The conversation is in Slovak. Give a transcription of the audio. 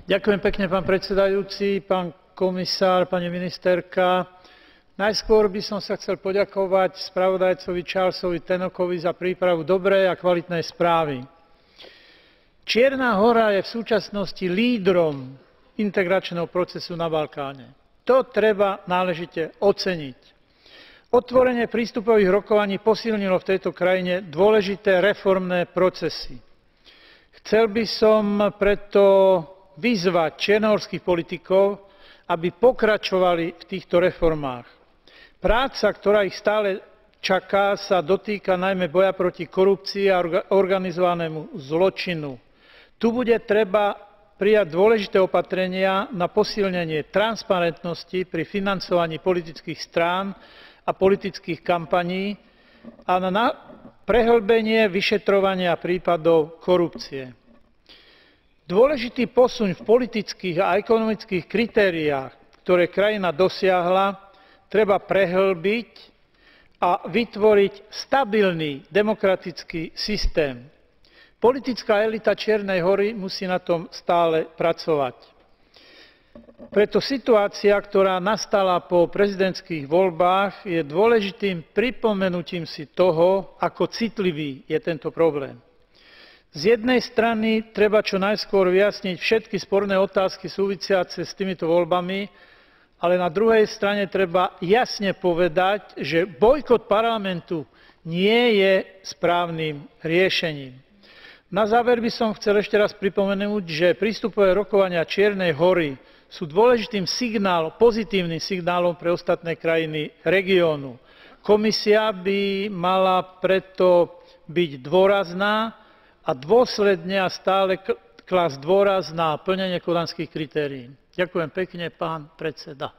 Ďakujem pekne, pán predsedajúci, pán komisár, pani ministerka. Najskôr by som sa chcel poďakovať spravodajcovi Charlesovi Tannockovi za prípravu dobrej a kvalitnej správy. Čierna Hora je v súčasnosti lídrom integračného procesu na Balkáne. To treba náležite oceniť. Otvorenie prístupových rokovaní posilnilo v tejto krajine dôležité reformné procesy. Chcel by som preto vyzvať čiernohorských politikov, aby pokračovali v týchto reformách. Práca, ktorá ich stále čaká, sa dotýka najmä boja proti korupcii a organizovanému zločinu. Tu bude treba prijať dôležité opatrenia na posilnenie transparentnosti pri financovaní politických strán a politických kampaní a na prehĺbenie vyšetrovania prípadov korupcie. Dôležitý posun v politických a ekonomických kritériách, ktoré krajina dosiahla, treba prehĺbiť a vytvoriť stabilný demokratický systém. Politická elita Čiernej Hory musí na tom stále pracovať. Preto situácia, ktorá nastala po prezidentských voľbách, je dôležitým pripomenutím si toho, ako citlivý je tento problém. Z jednej strany treba čo najskôr vyjasniť všetky sporné otázky súvisiace s týmito voľbami, ale na druhej strane treba jasne povedať, že bojkot parlamentu nie je správnym riešením. Na záver by som chcel ešte raz pripomenúť, že prístupové rokovania Čiernej Hory sú dôležitým signálom, pozitívnym signálom pre ostatné krajiny regiónu. Komisia by mala preto byť dôrazná a dôsledne a stále klásť dôraz na plnenie kodanských kritérií. Ďakujem pekne, pán predseda.